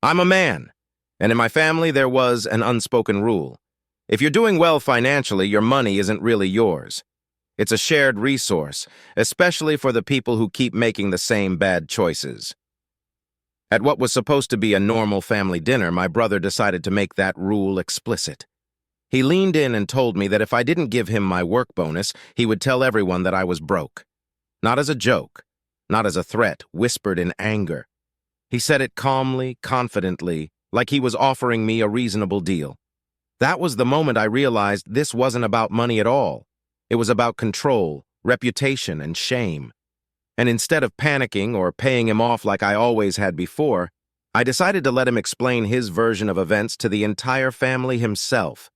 I'm a man, and in my family there was an unspoken rule. If you're doing well financially, your money isn't really yours. It's a shared resource, especially for the people who keep making the same bad choices. At what was supposed to be a normal family dinner, my brother decided to make that rule explicit. He leaned in and told me that if I didn't give him my work bonus, he would tell everyone that I was broke. Not as a joke, not as a threat, whispered in anger. He said it calmly, confidently, like he was offering me a reasonable deal. That was the moment I realized this wasn't about money at all. It was about control, reputation, and shame. And instead of panicking or paying him off like I always had before, I decided to let him explain his version of events to the entire family himself.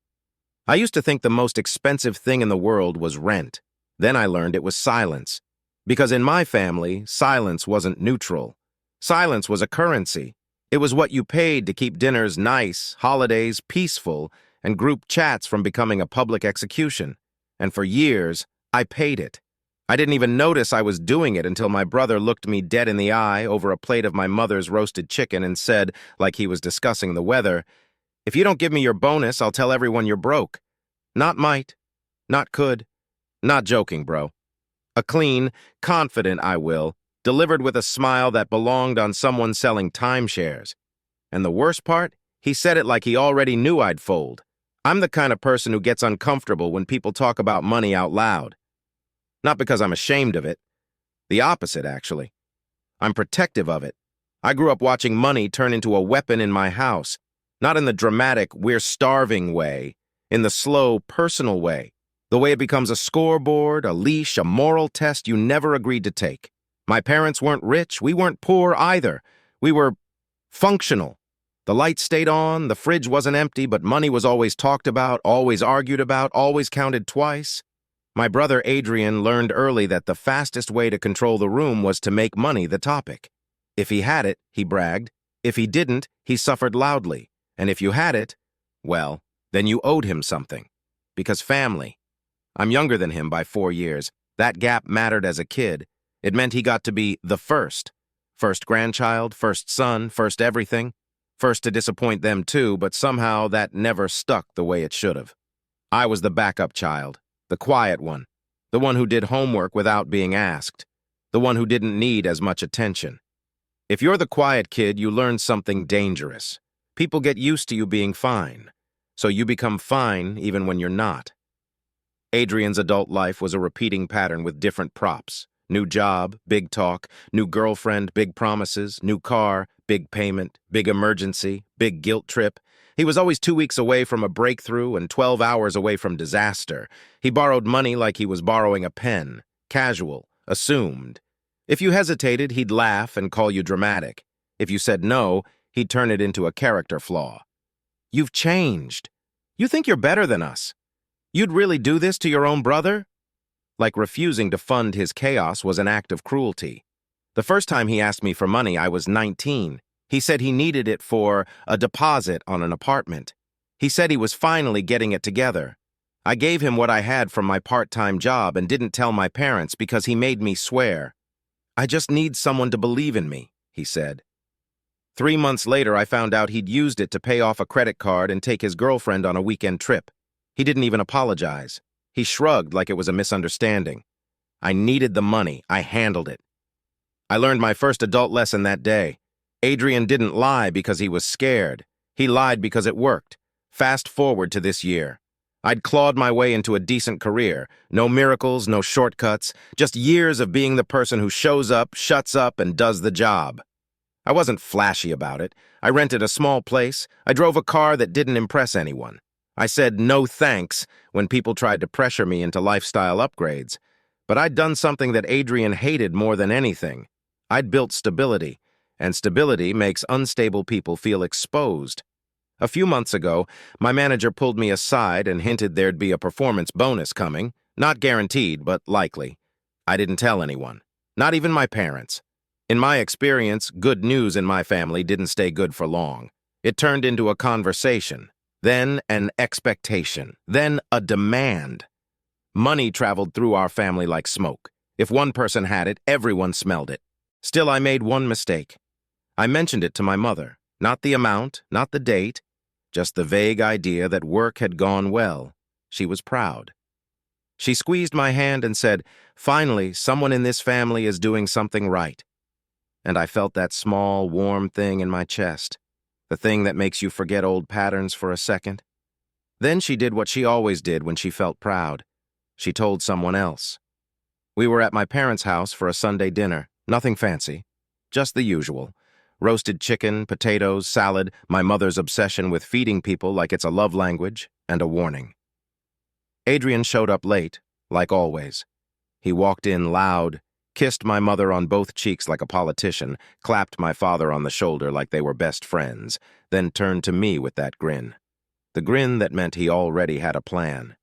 I used to think the most expensive thing in the world was rent. Then I learned it was silence. Because in my family, silence wasn't neutral. Silence was a currency. It was what you paid to keep dinners nice, holidays peaceful, and group chats from becoming a public execution. And for years, I paid it. I didn't even notice I was doing it until my brother looked me dead in the eye over a plate of my mother's roasted chicken and said, like he was discussing the weather, "If you don't give me your bonus, I'll tell everyone you're broke." Not might, not could, not joking, bro. A clean, confident "I will," delivered with a smile that belonged on someone selling timeshares. And the worst part, he said it like he already knew I'd fold. I'm the kind of person who gets uncomfortable when people talk about money out loud. Not because I'm ashamed of it. The opposite, actually. I'm protective of it. I grew up watching money turn into a weapon in my house, not in the dramatic, we're starving way, in the slow, personal way, the way it becomes a scoreboard, a leash, a moral test you never agreed to take. My parents weren't rich, we weren't poor either. We were functional. The lights stayed on, the fridge wasn't empty, but money was always talked about, always argued about, always counted twice. My brother Adrian learned early that the fastest way to control the room was to make money the topic. If he had it, he bragged. If he didn't, he suffered loudly. And if you had it, well, then you owed him something. Because family. I'm younger than him by 4 years. That gap mattered as a kid. It meant he got to be the first. First grandchild, first son, first everything. First to disappoint them too, but somehow that never stuck the way it should have. I was the backup child, the quiet one, the one who did homework without being asked, the one who didn't need as much attention. If you're the quiet kid, you learn something dangerous. People get used to you being fine, so you become fine even when you're not. Adrian's adult life was a repeating pattern with different props. New job, big talk, new girlfriend, big promises, new car, big payment, big emergency, big guilt trip. He was always 2 weeks away from a breakthrough and 12 hours away from disaster. He borrowed money like he was borrowing a pen, casual, assumed. If you hesitated, he'd laugh and call you dramatic. If you said no, he'd turn it into a character flaw. You've changed. You think you're better than us. You'd really do this to your own brother? Like refusing to fund his chaos was an act of cruelty. The first time he asked me for money, I was 19. He said he needed it for a deposit on an apartment. He said he was finally getting it together. I gave him what I had from my part-time job and didn't tell my parents because he made me swear. "I just need someone to believe in me," he said. 3 months later, I found out he'd used it to pay off a credit card and take his girlfriend on a weekend trip. He didn't even apologize. He shrugged like it was a misunderstanding. I needed the money. I handled it. I learned my first adult lesson that day. Adrian didn't lie because he was scared. He lied because it worked. Fast forward to this year. I'd clawed my way into a decent career. No miracles, no shortcuts, just years of being the person who shows up, shuts up, and does the job. I wasn't flashy about it. I rented a small place. I drove a car that didn't impress anyone. I said no thanks when people tried to pressure me into lifestyle upgrades. But I'd done something that Adrian hated more than anything. I'd built stability, and stability makes unstable people feel exposed. A few months ago, my manager pulled me aside and hinted there'd be a performance bonus coming. Not guaranteed, but likely. I didn't tell anyone, not even my parents. In my experience, good news in my family didn't stay good for long. It turned into a conversation, then an expectation, then a demand. Money traveled through our family like smoke. If one person had it, everyone smelled it. Still, I made one mistake. I mentioned it to my mother, Not the amount, not the date, just the vague idea that work had gone well. She was proud. She squeezed my hand and said, "Finally, someone in this family is doing something right." And I felt that small, warm thing in my chest, the thing that makes you forget old patterns for a second. Then she did what she always did when she felt proud. She told someone else. We were at my parents' house for a Sunday dinner, nothing fancy, just the usual. Roasted chicken, potatoes, salad, my mother's obsession with feeding people like it's a love language, and a warning. Adrian showed up late, like always. He walked in loud, kissed my mother on both cheeks like a politician, clapped my father on the shoulder like they were best friends, then turned to me with that grin. The grin that meant he already had a plan.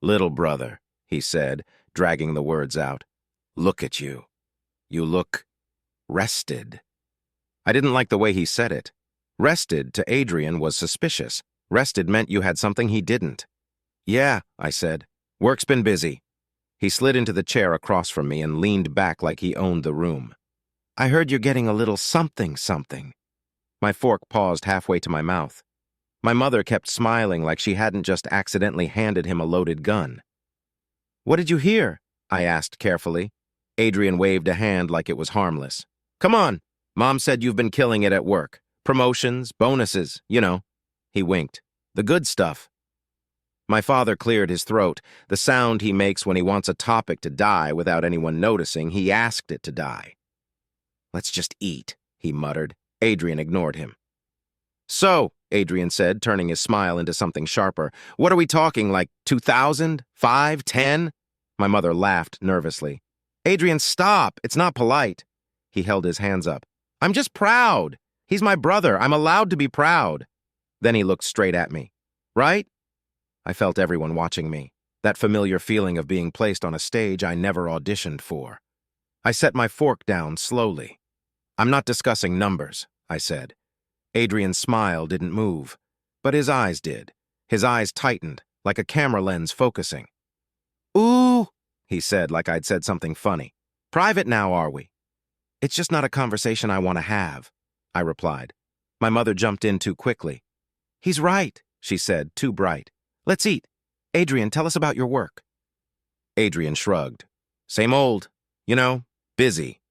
"Little brother," he said, dragging the words out. "Look at you. You look rested." I didn't like the way he said it. Rested to Adrian was suspicious. Rested meant you had something he didn't. "Yeah," I said. "Work's been busy." He slid into the chair across from me and leaned back like he owned the room. "I heard you're getting a little something. My fork paused halfway to my mouth. My mother kept smiling like she hadn't just accidentally handed him a loaded gun. "What did you hear?" I asked carefully. Adrian waved a hand like it was harmless. "Come on. Mom said you've been killing it at work. Promotions, bonuses, you know." He winked. "The good stuff." My father cleared his throat, the sound he makes when he wants a topic to die without anyone noticing. He asked it to die. "Let's just eat," he muttered. Adrian ignored him. "So," Adrian said, turning his smile into something sharper, "what are we talking, like 2,000? 5? 10? My mother laughed nervously. "Adrian, stop. It's not polite." He held his hands up. "I'm just proud. He's my brother. I'm allowed to be proud." Then he looked straight at me. "Right?" I felt everyone watching me, that familiar feeling of being placed on a stage I never auditioned for. I set my fork down slowly. "I'm not discussing numbers," I said. Adrian's smile didn't move, but his eyes did. His eyes tightened, like a camera lens focusing. "Ooh," he said like I'd said something funny. "Private now, are we?" "It's just not a conversation I want to have," I replied. My mother jumped in too quickly. "He's right," she said, too bright. "Let's eat. Adrian, tell us about your work." Adrian shrugged. "Same old. You know, busy."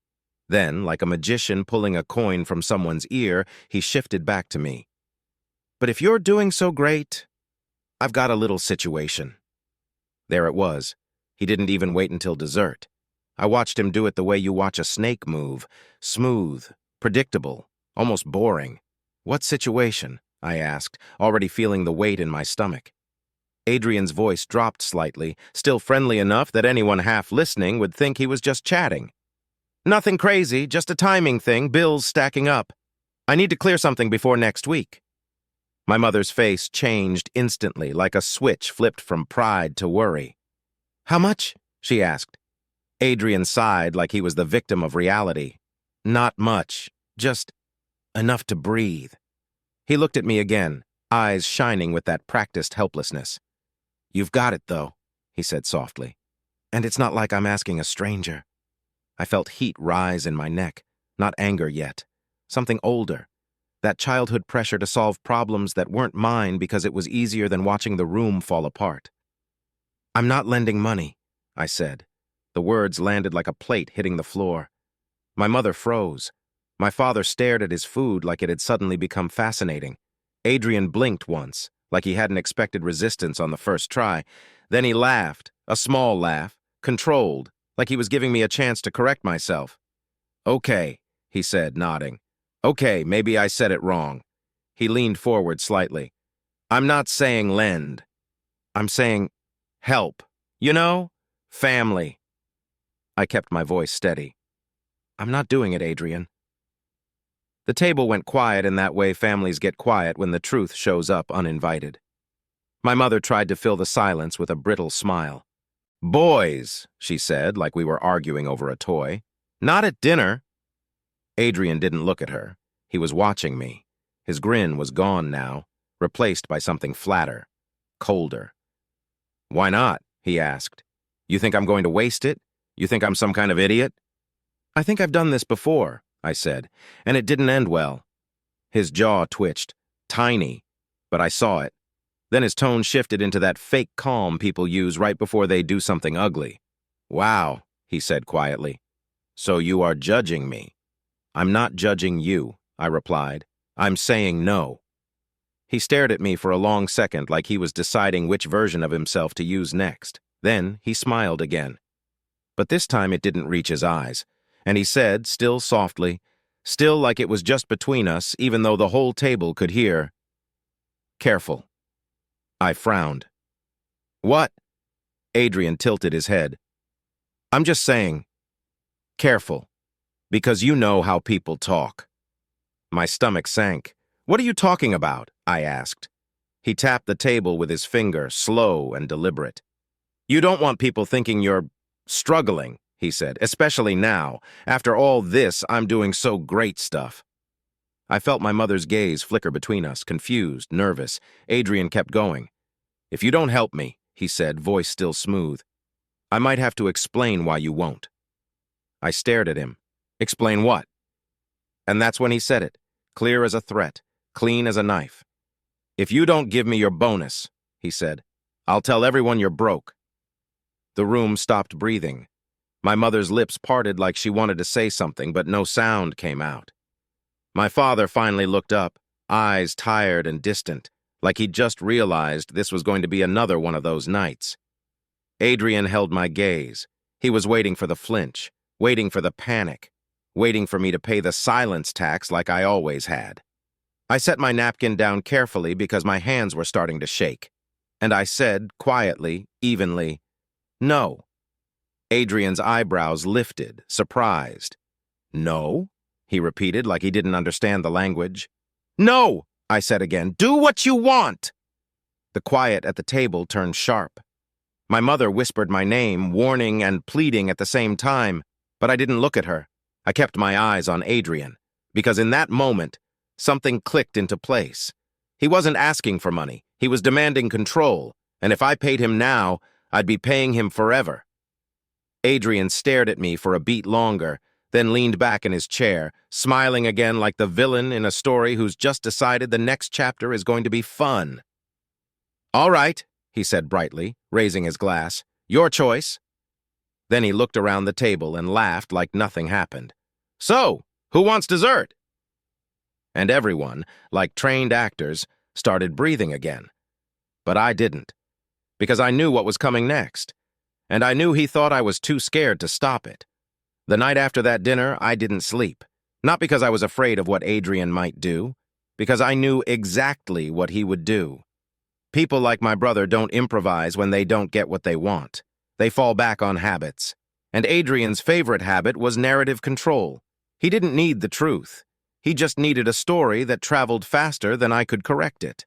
Then, like a magician pulling a coin from someone's ear, he shifted back to me. "But if you're doing so great, I've got a little situation." There it was. He didn't even wait until dessert. I watched him do it the way you watch a snake move. Smooth, predictable, almost boring. "What situation?" I asked, already feeling the weight in my stomach. Adrian's voice dropped slightly, still friendly enough that anyone half listening would think he was just chatting. "Nothing crazy, just a timing thing, bills stacking up. I need to clear something before next week." My mother's face changed instantly, like a switch flipped from pride to worry. "How much?" she asked. Adrian sighed like he was the victim of reality. "Not much, just enough to breathe." He looked at me again, eyes shining with that practiced helplessness. "You've got it, though," he said softly. "And it's not like I'm asking a stranger." I felt heat rise in my neck, not anger yet. Something older. That childhood pressure to solve problems that weren't mine because it was easier than watching the room fall apart. "I'm not lending money," I said. The words landed like a plate hitting the floor. My mother froze. My father stared at his food like it had suddenly become fascinating. Adrian blinked once, like he hadn't expected resistance on the first try. Then he laughed, a small laugh, controlled, like he was giving me a chance to correct myself. "Okay," he said, nodding. "Okay, maybe I said it wrong." He leaned forward slightly. "I'm not saying lend. I'm saying help. You know? Family." I kept my voice steady. "I'm not doing it, Adrian." The table went quiet in that way families get quiet when the truth shows up uninvited. My mother tried to fill the silence with a brittle smile. "Boys," she said, like we were arguing over a toy. "Not at dinner." Adrian didn't look at her. He was watching me. His grin was gone now, replaced by something flatter, colder. "Why not?" he asked. "You think I'm going to waste it? You think I'm some kind of idiot?" "I think I've done this before," I said, "and it didn't end well." His jaw twitched. Tiny. But I saw it. Then his tone shifted into that fake calm people use right before they do something ugly. "Wow," he said quietly. "So you are judging me." "I'm not judging you," I replied. "I'm saying no." He stared at me for a long second like he was deciding which version of himself to use next. Then he smiled again. But this time it didn't reach his eyes, and he said, still softly, still like it was just between us, even though the whole table could hear, "Careful." I frowned. "What?" Adrian tilted his head. "I'm just saying, careful, because you know how people talk." My stomach sank. "What are you talking about?" I asked. He tapped the table with his finger, slow and deliberate. "You don't want people thinking you're struggling," he said, "especially now. After all this, I'm doing so great stuff." I felt my mother's gaze flicker between us, confused, nervous. Adrian kept going. "If you don't help me," he said, voice still smooth, "I might have to explain why you won't." I stared at him. "Explain what?" And that's when he said it, clear as a threat, clean as a knife. "If you don't give me your bonus," he said, "I'll tell everyone you're broke." The room stopped breathing. My mother's lips parted like she wanted to say something, but no sound came out. My father finally looked up, eyes tired and distant, like he'd just realized this was going to be another one of those nights. Adrian held my gaze. He was waiting for the flinch, waiting for the panic, waiting for me to pay the silence tax like I always had. I set my napkin down carefully because my hands were starting to shake, and I said, quietly, evenly, "No." Adrian's eyebrows lifted, surprised. "No?" he repeated like he didn't understand the language. "No," I said again. "Do what you want." The quiet at the table turned sharp. My mother whispered my name, warning and pleading at the same time, but I didn't look at her. I kept my eyes on Adrian, because in that moment, something clicked into place. He wasn't asking for money. He was demanding control, and if I paid him now, I'd be paying him forever. Adrian stared at me for a beat longer, then leaned back in his chair, smiling again like the villain in a story who's just decided the next chapter is going to be fun. "All right," he said brightly, raising his glass. "Your choice." Then he looked around the table and laughed like nothing happened. "So, who wants dessert?" And everyone, like trained actors, started breathing again. But I didn't, because I knew what was coming next, and I knew he thought I was too scared to stop it. The night after that dinner, I didn't sleep, not because I was afraid of what Adrian might do, because I knew exactly what he would do. People like my brother don't improvise when they don't get what they want. They fall back on habits. And Adrian's favorite habit was narrative control. He didn't need the truth. He just needed a story that traveled faster than I could correct it.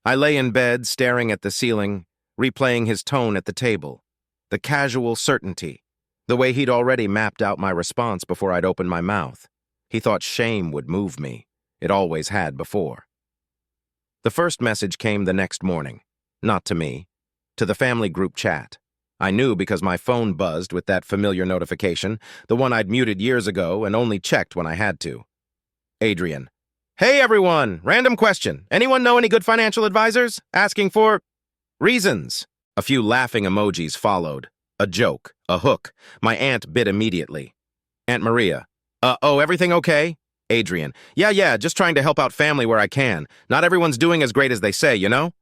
I lay in bed, staring at the ceiling, replaying his tone at the table. The casual certainty. The way he'd already mapped out my response before I'd opened my mouth. He thought shame would move me. It always had before. The first message came the next morning. Not to me. To the family group chat. I knew because my phone buzzed with that familiar notification, the one I'd muted years ago and only checked when I had to. Adrian. "Hey everyone! Random question. Anyone know any good financial advisors? Asking for reasons." A few laughing emojis followed. A joke. A hook. My aunt bit immediately. Aunt Maria. Oh, everything okay?" Adrian. Yeah, just trying to help out family where I can. Not everyone's doing as great as they say, you know?"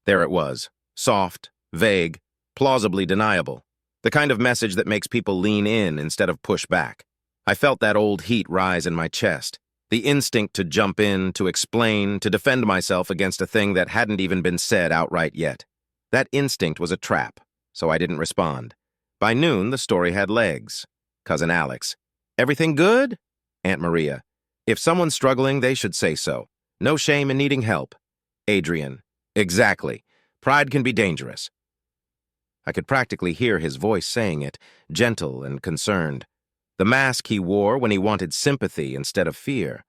There it was. Soft, vague, plausibly deniable. The kind of message that makes people lean in instead of push back. I felt that old heat rise in my chest. The instinct to jump in, to explain, to defend myself against a thing that hadn't even been said outright yet. That instinct was a trap, so I didn't respond. By noon, the story had legs. Cousin Alex. "Everything good?" Aunt Maria. "If someone's struggling, they should say so. No shame in needing help." Adrian. "Exactly. Pride can be dangerous." I could practically hear his voice saying it, gentle and concerned. The mask he wore when he wanted sympathy instead of fear.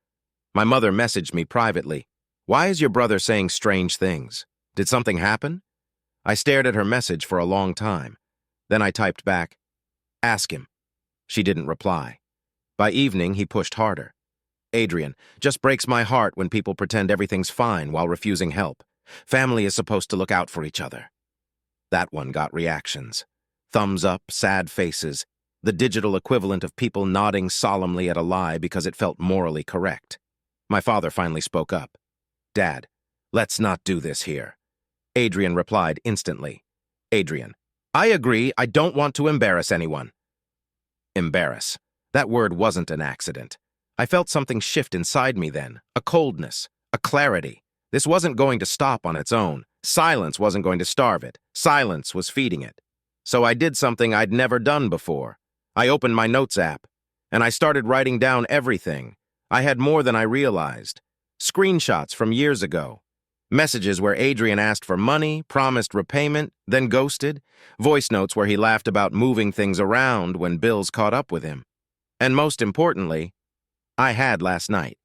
My mother messaged me privately. "Why is your brother saying strange things? Did something happen?" I stared at her message for a long time. Then I typed back, "Ask him." She didn't reply. By evening, he pushed harder. Adrian, just breaks my heart when people pretend everything's fine while refusing help. Family is supposed to look out for each other. That one got reactions. Thumbs up, sad faces, the digital equivalent of people nodding solemnly at a lie because it felt morally correct. My father finally spoke up. Dad, let's not do this here. Adrian replied instantly. Adrian, I agree, I don't want to embarrass anyone. Embarrass. That word wasn't an accident. I felt something shift inside me then, a coldness, a clarity. This wasn't going to stop on its own. Silence wasn't going to starve it. Silence was feeding it. So I did something I'd never done before. I opened my notes app, and I started writing down everything. I had more than I realized. Screenshots from years ago. Messages where Adrian asked for money, promised repayment, then ghosted. Voice notes where he laughed about moving things around when bills caught up with him. And most importantly, I had last night.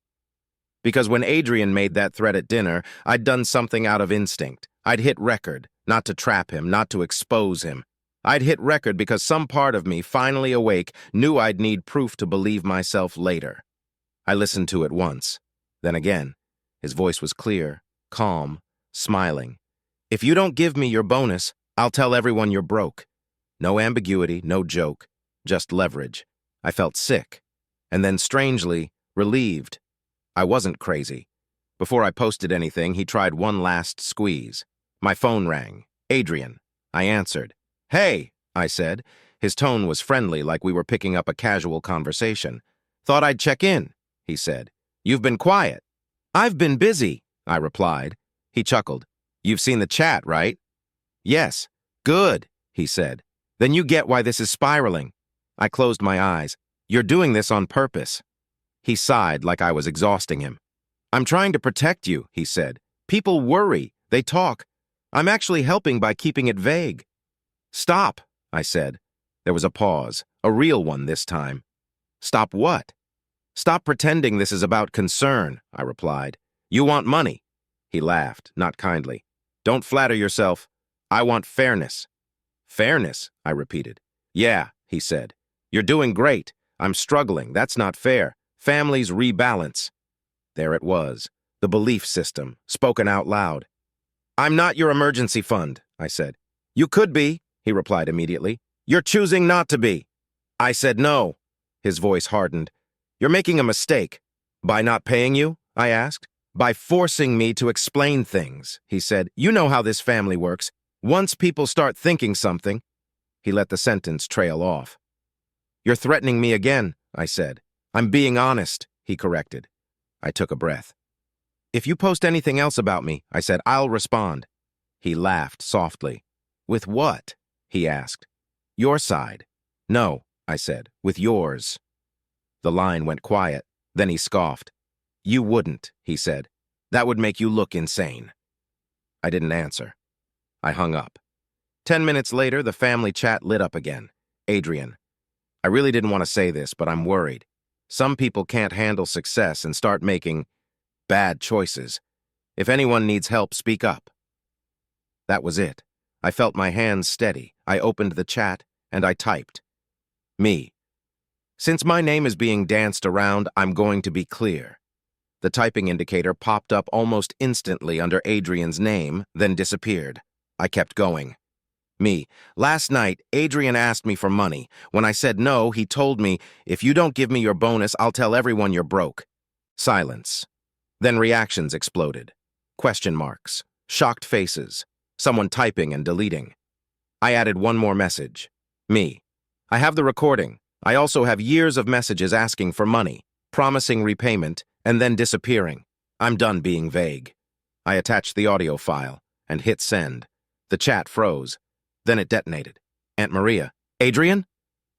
Because when Adrian made that threat at dinner, I'd done something out of instinct. I'd hit record, not to trap him, not to expose him. I'd hit record because some part of me, finally awake, knew I'd need proof to believe myself later. I listened to it once, then again. His voice was clear, calm, smiling. If you don't give me your bonus, I'll tell everyone you're broke. No ambiguity, no joke, just leverage. I felt sick, and then strangely, relieved. I wasn't crazy. Before I posted anything, he tried one last squeeze. My phone rang. Adrian. I answered. Hey, I said. His tone was friendly, like we were picking up a casual conversation. Thought I'd check in, he said. You've been quiet. I've been busy, I replied. He chuckled. You've seen the chat, right? Yes. Good, he said. Then you get why this is spiraling. I closed my eyes. You're doing this on purpose. He sighed like I was exhausting him. I'm trying to protect you, he said. People worry. They talk. I'm actually helping by keeping it vague. Stop, I said. There was a pause, a real one this time. Stop what? Stop pretending this is about concern, I replied. You want money. He laughed, not kindly. Don't flatter yourself. I want fairness. Fairness, I repeated. Yeah, he said. You're doing great. I'm struggling. That's not fair. Families rebalance. There it was, the belief system, spoken out loud. I'm not your emergency fund, I said. You could be, he replied immediately. You're choosing not to be. I said no. His voice hardened. You're making a mistake. By not paying you? I asked. By forcing me to explain things, he said. You know how this family works. Once people start thinking something, he let the sentence trail off. You're threatening me again, I said. I'm being honest, he corrected. I took a breath. If you post anything else about me, I said, I'll respond. He laughed softly. With what? He asked. Your side. No, I said, with yours. The line went quiet. Then he scoffed. You wouldn't, he said. That would make you look insane. I didn't answer. I hung up. 10 minutes later, the family chat lit up again. Adrian. I really didn't want to say this, but I'm worried. Some people can't handle success and start making bad choices. If anyone needs help, speak up. That was it. I felt my hands steady. I opened the chat, and I typed. Me. Since my name is being danced around, I'm going to be clear. The typing indicator popped up almost instantly under Adrian's name, then disappeared. I kept going. Me. Last night, Adrian asked me for money. When I said no, he told me, if you don't give me your bonus, I'll tell everyone you're broke. Silence. Then reactions exploded. Question marks. Shocked faces. Someone typing and deleting. I added one more message. Me. I have the recording. I also have years of messages asking for money, promising repayment, and then disappearing. I'm done being vague. I attached the audio file and hit send. The chat froze. Then it detonated. Aunt Maria. Adrian?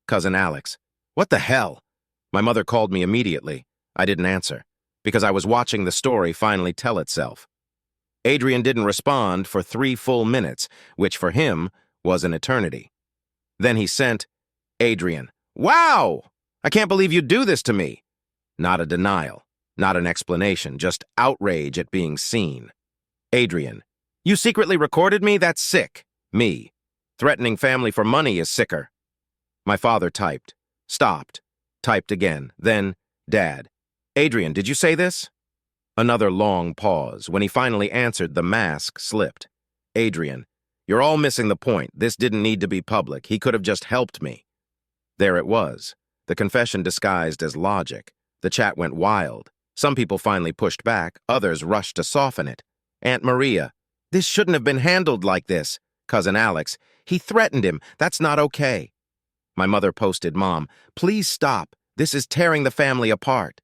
Cousin Alex. What the hell? My mother called me immediately. I didn't answer, because I was watching the story finally tell itself. Adrian didn't respond for 3 full minutes, which for him was an eternity. Then he sent, Adrian. Wow! I can't believe you'd do this to me. Not a denial, not an explanation, just outrage at being seen. Adrian. You secretly recorded me? That's sick. Me. Threatening family for money is sicker. My father typed. Stopped. Typed again. Then, Dad. Adrian, did you say this? Another long pause. When he finally answered, the mask slipped. Adrian, you're all missing the point. This didn't need to be public. He could have just helped me. There it was. The confession disguised as logic. The chat went wild. Some people finally pushed back. Others rushed to soften it. Aunt Maria, this shouldn't have been handled like this. Cousin Alex, he threatened him. That's not okay. My mother posted, Mom, please stop. This is tearing the family apart.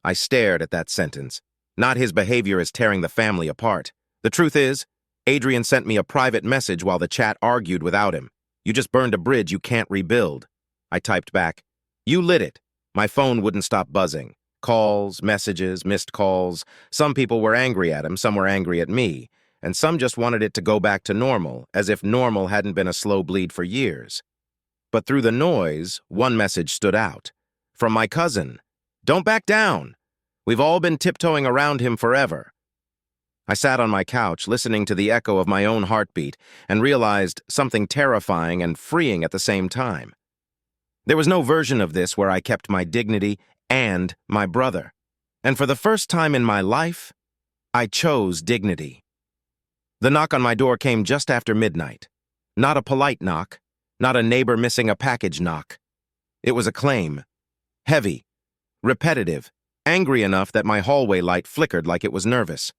I stared at that sentence. Not his behavior is tearing the family apart. The truth is, Adrian sent me a private message while the chat argued without him. You just burned a bridge you can't rebuild. I typed back, you lit it. My phone wouldn't stop buzzing. Calls, messages, missed calls. Some people were angry at him, some were angry at me, and some just wanted it to go back to normal, as if normal hadn't been a slow bleed for years. But through the noise, one message stood out. From my cousin. Don't back down. We've all been tiptoeing around him forever. I sat on my couch, listening to the echo of my own heartbeat, and realized something terrifying and freeing at the same time. There was no version of this where I kept my dignity and my brother. And for the first time in my life, I chose dignity. The knock on my door came just after midnight. Not a polite knock, not a neighbor missing a package knock. It was a claim. Heavy, repetitive, angry enough that my hallway light flickered like it was nervous.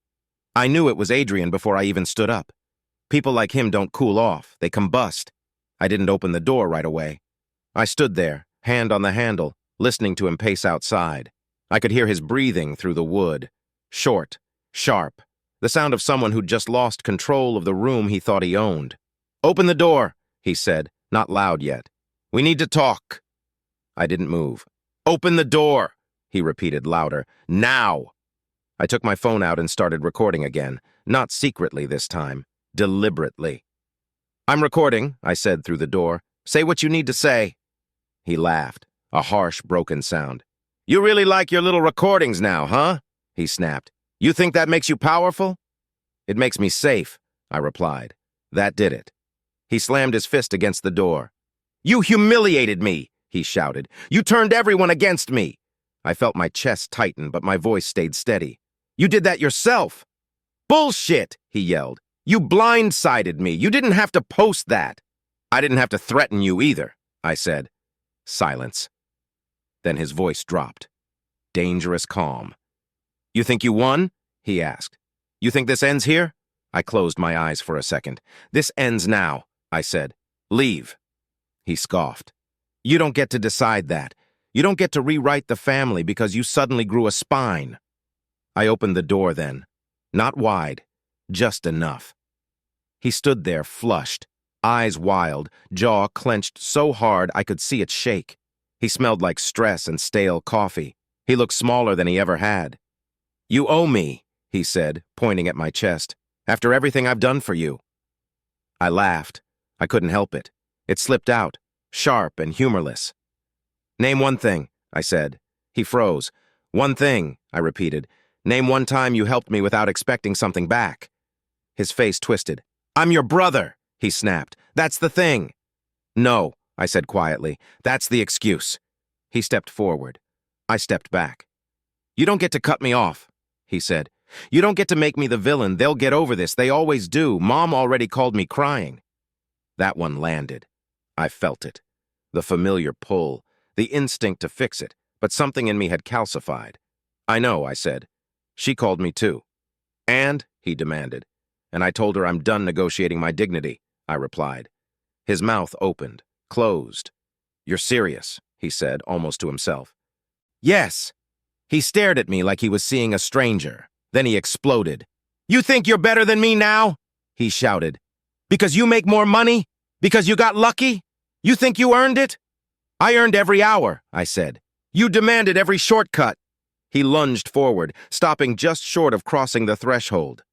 I knew it was Adrian before I even stood up. People like him don't cool off, they combust. I didn't open the door right away. I stood there, hand on the handle, listening to him pace outside. I could hear his breathing through the wood. Short, sharp, the sound of someone who'd just lost control of the room he thought he owned. Open the door, he said, not loud yet. We need to talk. I didn't move. Open the door, he repeated louder. Now! I took my phone out and started recording again, not secretly this time, deliberately. I'm recording, I said through the door. Say what you need to say. He laughed, a harsh, broken sound. You really like your little recordings now, huh? He snapped. You think that makes you powerful? It makes me safe, I replied. That did it. He slammed his fist against the door. You humiliated me, he shouted. You turned everyone against me. I felt my chest tighten, but my voice stayed steady. You did that yourself. Bullshit, he yelled. You blindsided me. You didn't have to post that. I didn't have to threaten you either, I said. Silence. Then his voice dropped. Dangerous calm. You think you won? He asked. You think this ends here? I closed my eyes for a second. This ends now, I said. Leave. He scoffed. You don't get to decide that. You don't get to rewrite the family because you suddenly grew a spine. I opened the door then. Not wide, just enough. He stood there, flushed, eyes wild, jaw clenched so hard I could see it shake. He smelled like stress and stale coffee. He looked smaller than he ever had. You owe me, he said, pointing at my chest, after everything I've done for you. I laughed. I couldn't help it. It slipped out, sharp and humorless. Name one thing, I said. He froze. One thing, I repeated. Name one time you helped me without expecting something back. His face twisted. I'm your brother, he snapped. That's the thing. No, I said quietly. That's the excuse. He stepped forward. I stepped back. You don't get to cut me off, he said. You don't get to make me the villain. They'll get over this. They always do. Mom already called me crying. That one landed. I felt it. The familiar pull, the instinct to fix it, but something in me had calcified. I know, I said. She called me too. And, he demanded. And I told her I'm done negotiating my dignity, I replied. His mouth opened, closed. You're serious, he said, almost to himself. Yes. He stared at me like he was seeing a stranger. Then he exploded. You think you're better than me now? He shouted. Because you make more money? Because you got lucky? You think you earned it? I earned every hour, I said. You demanded every shortcut. He lunged forward, stopping just short of crossing the threshold.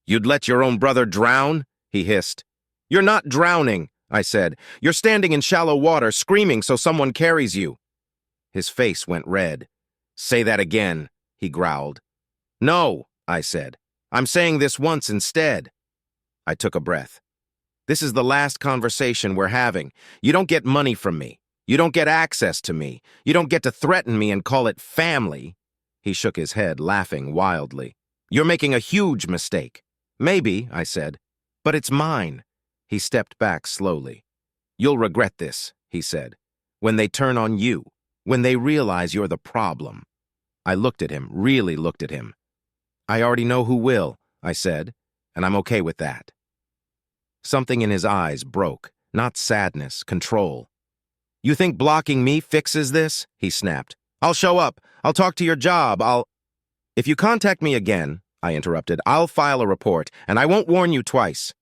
You'd let your own brother drown? He hissed. You're not drowning, I said. You're standing in shallow water, screaming so someone carries you. His face went red. Say that again, he growled. No, I said. I'm saying this once instead. I took a breath. This is the last conversation we're having. You don't get money from me. You don't get access to me. You don't get to threaten me and call it family. He shook his head, laughing wildly. You're making a huge mistake. Maybe, I said, but it's mine. He stepped back slowly. You'll regret this, he said, when they turn on you, when they realize you're the problem. I looked at him, really looked at him. I already know who will, I said, and I'm okay with that. Something in his eyes broke, not sadness, control. You think blocking me fixes this? He snapped. I'll show up. I'll talk to your job. If you contact me again, I interrupted, I'll file a report, and I won't warn you twice.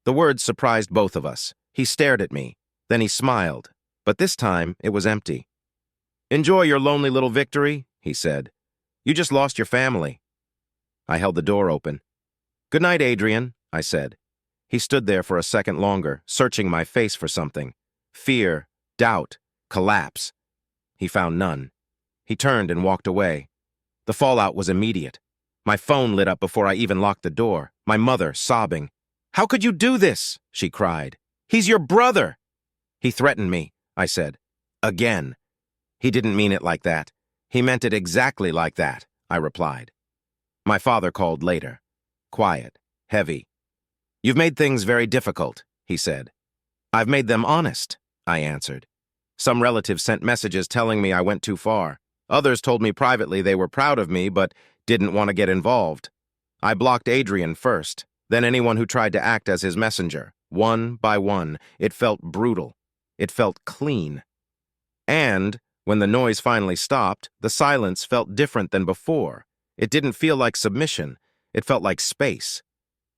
The words surprised both of us. He stared at me. Then he smiled. But this time, it was empty. Enjoy your lonely little victory, he said. You just lost your family. I held the door open. Good night, Adrian, I said. He stood there for a second longer, searching my face for something. Fear, doubt, collapse. He found none. He turned and walked away. The fallout was immediate. My phone lit up before I even locked the door, my mother sobbing. How could you do this? She cried. He's your brother. He threatened me, I said. Again. He didn't mean it like that. He meant it exactly like that, I replied. My father called later. Quiet, heavy. You've made things very difficult, he said. I've made them honest, I answered. Some relatives sent messages telling me I went too far. Others told me privately they were proud of me but didn't want to get involved. I blocked Adrian first, then anyone who tried to act as his messenger. One by one, it felt brutal. It felt clean. And when the noise finally stopped, the silence felt different than before. It didn't feel like submission. It felt like space.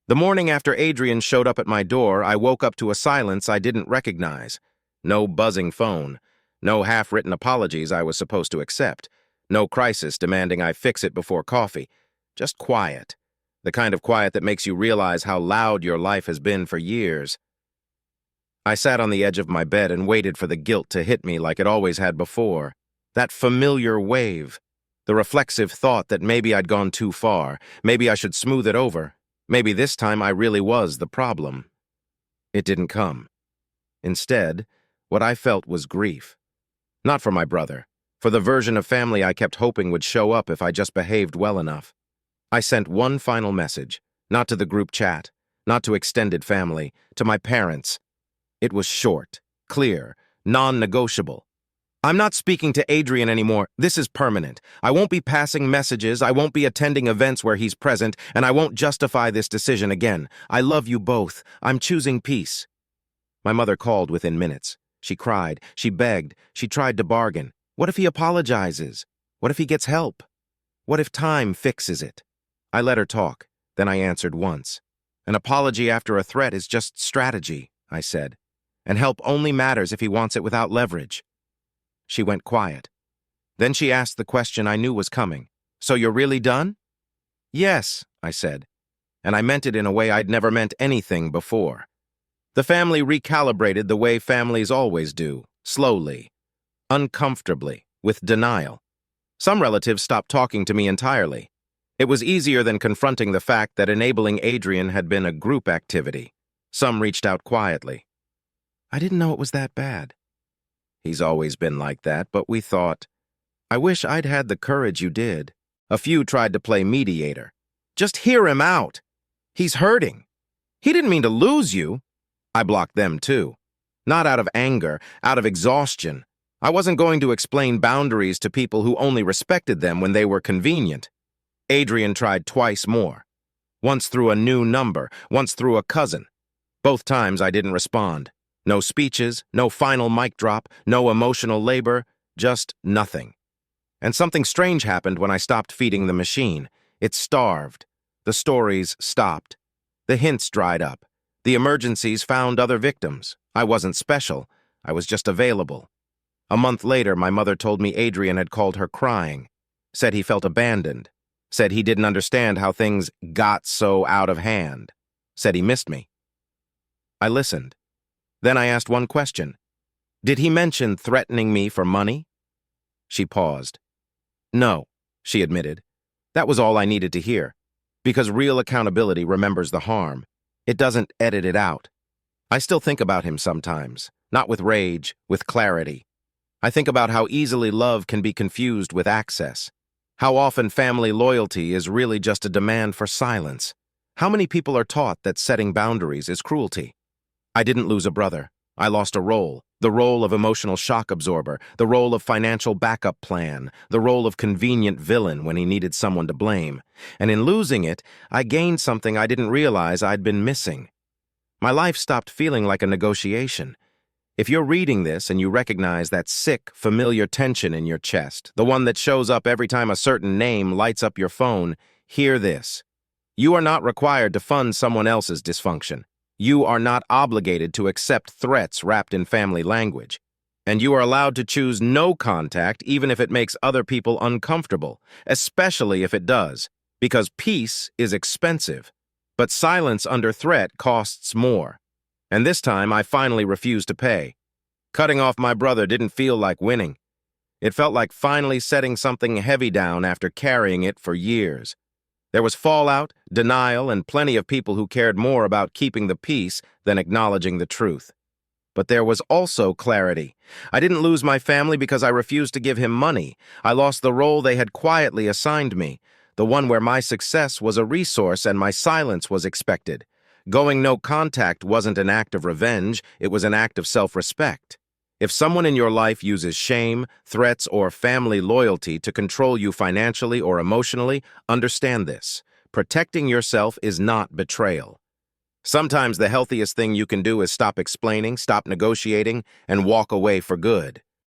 The morning after Adrian showed up at my door, I woke up to a silence I didn't recognize. No buzzing phone. No half-written apologies I was supposed to accept. No crisis demanding I fix it before coffee. Just quiet. The kind of quiet that makes you realize how loud your life has been for years. I sat on the edge of my bed and waited for the guilt to hit me like it always had before. That familiar wave. The reflexive thought that maybe I'd gone too far. Maybe I should smooth it over. Maybe this time I really was the problem. It didn't come. Instead, what I felt was grief. Not for my brother, for the version of family I kept hoping would show up if I just behaved well enough. I sent one final message, not to the group chat, not to extended family, to my parents. It was short, clear, non-negotiable. I'm not speaking to Adrian anymore. This is permanent. I won't be passing messages, I won't be attending events where he's present, and I won't justify this decision again. I love you both. I'm choosing peace. My mother called within minutes. She cried, she begged, she tried to bargain. What if he apologizes? What if he gets help? What if time fixes it? I let her talk, then I answered once. An apology after a threat is just strategy, I said, and help only matters if he wants it without leverage. She went quiet. Then she asked the question I knew was coming. So you're really done? Yes, I said, and I meant it in a way I'd never meant anything before. The family recalibrated the way families always do, slowly, uncomfortably, with denial. Some relatives stopped talking to me entirely. It was easier than confronting the fact that enabling Adrian had been a group activity. Some reached out quietly. I didn't know it was that bad. He's always been like that, but we thought, I wish I'd had the courage you did. A few tried to play mediator. Just hear him out. He's hurting. He didn't mean to lose you. I blocked them too. Not out of anger, out of exhaustion. I wasn't going to explain boundaries to people who only respected them when they were convenient. Adrian tried twice more. Once through a new number, once through a cousin. Both times I didn't respond. No speeches, no final mic drop, no emotional labor, just nothing. And something strange happened when I stopped feeding the machine. It starved. The stories stopped. The hints dried up. The emergencies found other victims. I wasn't special. I was just available. A month later, my mother told me Adrian had called her crying, said he felt abandoned, said he didn't understand how things got so out of hand, said he missed me. I listened. Then I asked one question. Did he mention threatening me for money? She paused. No, she admitted. That was all I needed to hear, because real accountability remembers the harm. It doesn't edit it out. I still think about him sometimes, not with rage, with clarity. I think about how easily love can be confused with access, How often family loyalty is really just a demand for silence. How many people are taught that setting boundaries is cruelty? I didn't lose a brother. I lost a role. The role of emotional shock absorber, the role of financial backup plan, the role of convenient villain when he needed someone to blame. And in losing it, I gained something I didn't realize I'd been missing. My life stopped feeling like a negotiation. If you're reading this and you recognize that sick, familiar tension in your chest, the one that shows up every time a certain name lights up your phone, hear this. You are not required to fund someone else's dysfunction. You are not obligated to accept threats wrapped in family language. And you are allowed to choose no contact even if it makes other people uncomfortable, especially if it does, because peace is expensive. But silence under threat costs more. And this time, I finally refused to pay. Cutting off my brother didn't feel like winning. It felt like finally setting something heavy down after carrying it for years. There was fallout, denial, and plenty of people who cared more about keeping the peace than acknowledging the truth. But there was also clarity. I didn't lose my family because I refused to give him money. I lost the role they had quietly assigned me, the one where my success was a resource and my silence was expected. Going no contact wasn't an act of revenge, it was an act of self-respect. If someone in your life uses shame, threats, or family loyalty to control you financially or emotionally, understand this. Protecting yourself is not betrayal. Sometimes the healthiest thing you can do is stop explaining, stop negotiating, and walk away for good.